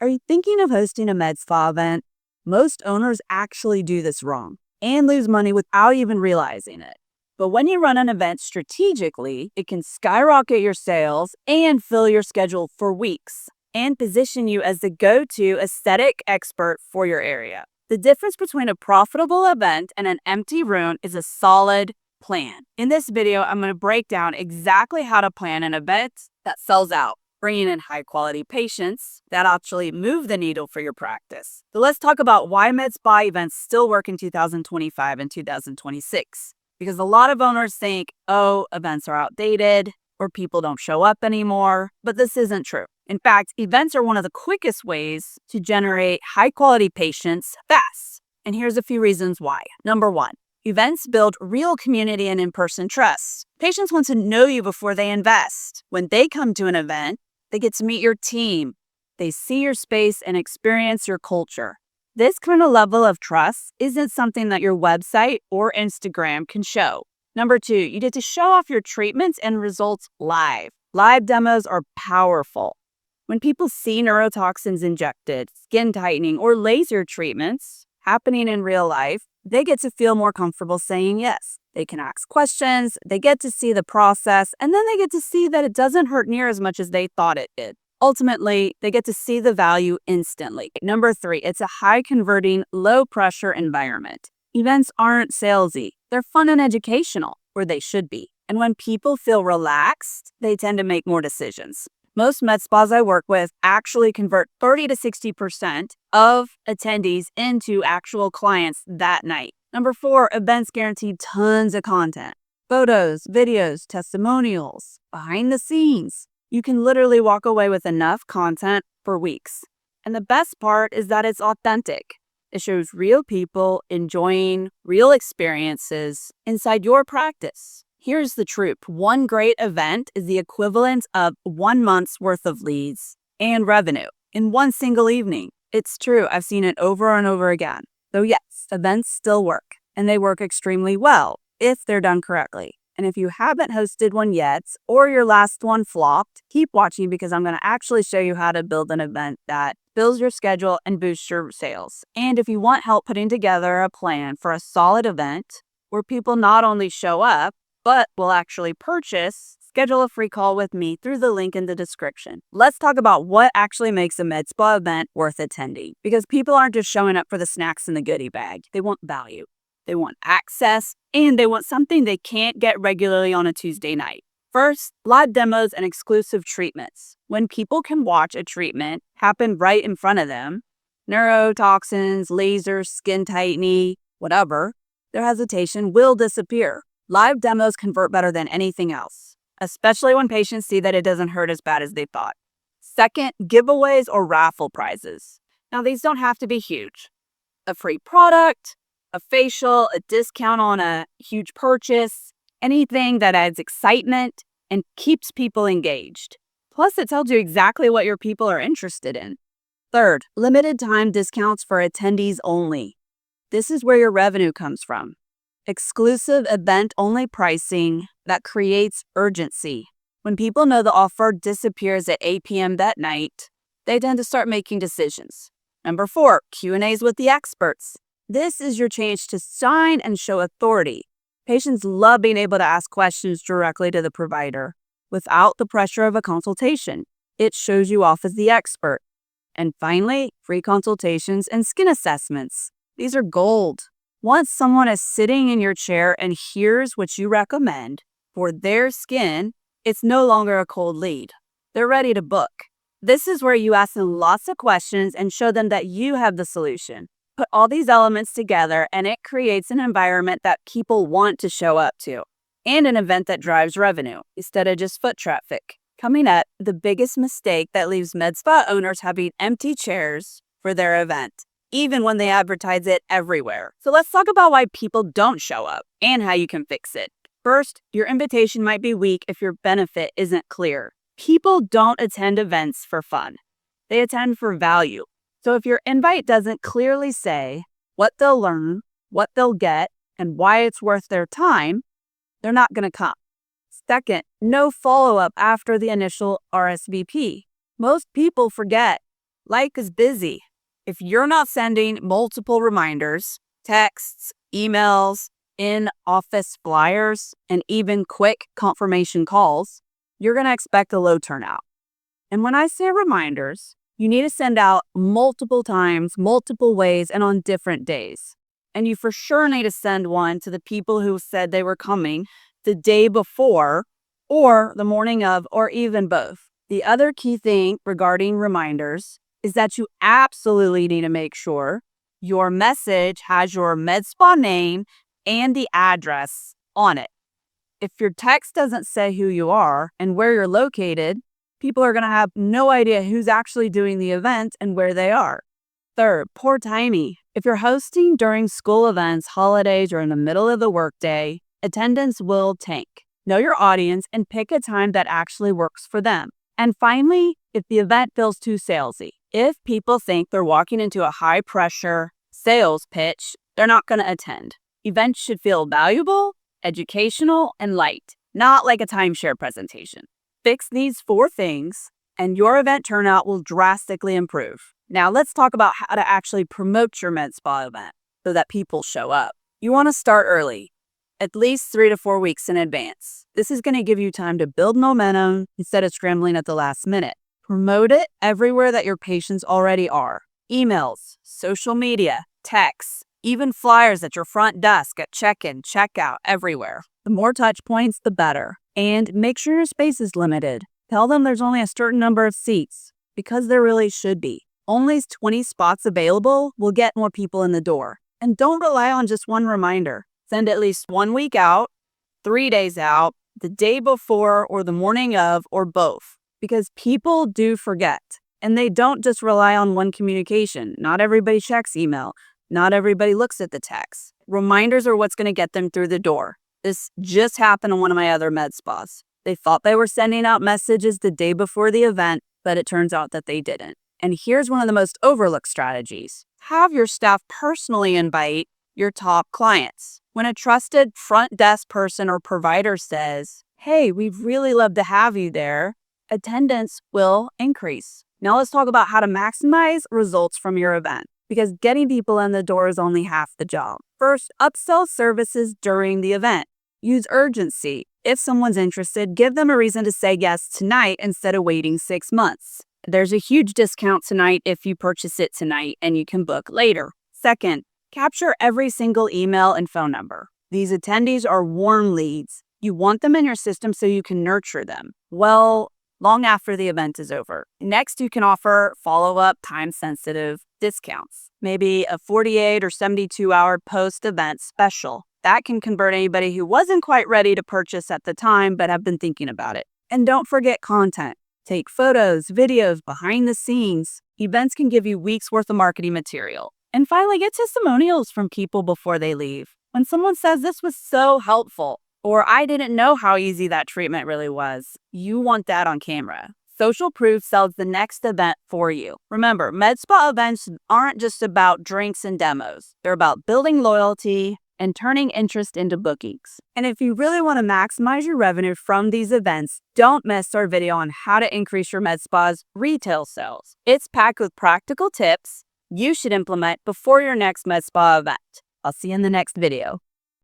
Are you thinking of hosting a MedSpa event? Most owners actually do this wrong and lose money without even realizing it. But when you run an event strategically, it can skyrocket your sales and fill your schedule for weeks and position you as the go-to aesthetic expert for your area. The difference between a profitable event and an empty room is a solid plan. In this video, I'm going to break down exactly how to plan an event that sells out, bringing in high-quality patients that actually move the needle for your practice. So let's talk about why MedSpa events still work in 2025 and 2026. Because a lot of owners think, oh, events are outdated or people don't show up anymore, but this isn't true. In fact, events are one of the quickest ways to generate high-quality patients fast. And here's a few reasons why. Number one, events build real community and in-person trust. Patients want to know you before they invest. When they come to an event, they get to meet your team. They see your space and experience your culture. This kind of level of trust isn't something that your website or Instagram can show. Number two, you get to show off your treatments and results live. Live demos are powerful. When people see neurotoxins injected, skin tightening, or laser treatments happening in real life, they get to feel more comfortable saying yes. They can ask questions, they get to see the process, and then they get to see that it doesn't hurt near as much as they thought it did. Ultimately, they get to see the value instantly. Number three, it's a high-converting, low-pressure environment. Events aren't salesy. They're fun and educational, or they should be. And when people feel relaxed, they tend to make more decisions. Most med spas I work with actually convert 30 to 60% of attendees into actual clients that night. Number four, events guarantee tons of content. Photos, videos, testimonials, behind the scenes. You can literally walk away with enough content for weeks. And the best part is that it's authentic. It shows real people enjoying real experiences inside your practice. Here's the truth. One great event is the equivalent of 1 month's worth of leads and revenue in one single evening. It's true. I've seen it over and over again. So yes, events still work, and they work extremely well if they're done correctly. And if you haven't hosted one yet, or your last one flopped, keep watching because I'm going to actually show you how to build an event that fills your schedule and boosts your sales. And if you want help putting together a plan for a solid event where people not only show up, but will actually purchase, schedule a free call with me through the link in the description. Let's talk about what actually makes a MedSpa event worth attending. Because people aren't just showing up for the snacks in the goodie bag. They want value. They want access, and they want something they can't get regularly on a Tuesday night. First, live demos and exclusive treatments. When people can watch a treatment happen right in front of them, neurotoxins, lasers, skin tightening, whatever, their hesitation will disappear. Live demos convert better than anything else, especially when patients see that it doesn't hurt as bad as they thought. Second, giveaways or raffle prizes. Now, these don't have to be huge. A free product, a facial, a discount on a huge purchase, anything that adds excitement and keeps people engaged. Plus, it tells you exactly what your people are interested in. Third, limited time discounts for attendees only. This is where your revenue comes from. Exclusive event-only pricing that creates urgency. When people know the offer disappears at 8 p.m. that night, they tend to start making decisions. Number four, Q&As with the experts. This is your chance to shine and show authority. Patients love being able to ask questions directly to the provider without the pressure of a consultation. It shows you off as the expert. And finally, free consultations and skin assessments. These are gold. Once someone is sitting in your chair and hears what you recommend for their skin, it's no longer a cold lead. They're ready to book. This is where you ask them lots of questions and show them that you have the solution. Put all these elements together and it creates an environment that people want to show up to, and an event that drives revenue instead of just foot traffic. Coming up, the biggest mistake that leaves med spa owners having empty chairs for their event, even when they advertise it everywhere. So let's talk about why people don't show up and how you can fix it. First, your invitation might be weak if your benefit isn't clear. People don't attend events for fun. They attend for value. So if your invite doesn't clearly say what they'll learn, what they'll get, and why it's worth their time, they're not going to come. Second, no follow-up after the initial RSVP. Most people forget. Life is busy. If you're not sending multiple reminders, texts, emails, in-office flyers, and even quick confirmation calls, you're going to expect a low turnout. And when I say reminders, you need to send out multiple times, multiple ways, and on different days. And you for sure need to send one to the people who said they were coming the day before, or the morning of, or even both. The other key thing regarding reminders is that you absolutely need to make sure your message has your MedSpa name and the address on it. If your text doesn't say who you are and where you're located, people are going to have no idea who's actually doing the event and where they are. Third, poor timing. If you're hosting during school events, holidays, or in the middle of the workday, attendance will tank. Know your audience and pick a time that actually works for them. And finally, if the event feels too salesy, if people think they're walking into a high-pressure sales pitch, they're not going to attend. Events should feel valuable, educational, and light, not like a timeshare presentation. Fix these 4 things, and your event turnout will drastically improve. Now, let's talk about how to actually promote your MedSpa event so that people show up. You want to start early, at least 3 to 4 weeks in advance. This is going to give you time to build momentum instead of scrambling at the last minute. Promote it everywhere that your patients already are. Emails, social media, texts, even flyers at your front desk, at check-in, checkout, everywhere. The more touch points, the better. And make sure your space is limited. Tell them there's only a certain number of seats, because there really should be. Only 20 spots available will get more people in the door. And don't rely on just one reminder. Send at least 1 week out, 3 days out, the day before, or the morning of, or both. Because people do forget. And they don't just rely on one communication. Not everybody checks email. Not everybody looks at the text. Reminders are what's going to get them through the door. This just happened on one of my other med spas. They thought they were sending out messages the day before the event, but it turns out that they didn't. And here's one of the most overlooked strategies. Have your staff personally invite your top clients. When a trusted front desk person or provider says, "Hey, we'd really love to have you there," attendance will increase. Now let's talk about how to maximize results from your event, because getting people in the door is only half the job. First, upsell services during the event. Use urgency. If someone's interested, give them a reason to say yes tonight instead of waiting 6 months. There's a huge discount tonight if you purchase it tonight, and you can book later. Second, capture every single email and phone number. These attendees are warm leads. You want them in your system so you can nurture them long after the event is over. Next, you can offer follow-up time-sensitive discounts. Maybe a 48 or 72-hour post-event special. That can convert anybody who wasn't quite ready to purchase at the time but have been thinking about it. And don't forget content. Take photos, videos, behind the scenes. Events can give you weeks worth of marketing material. And finally, get testimonials from people before they leave. When someone says, "This was so helpful," or "I didn't know how easy that treatment really was," you want that on camera. Social proof sells the next event for you. Remember, MedSpa events aren't just about drinks and demos. They're about building loyalty and turning interest into bookings. And if you really want to maximize your revenue from these events, don't miss our video on how to increase your MedSpa's retail sales. It's packed with practical tips you should implement before your next MedSpa event. I'll see you in the next video.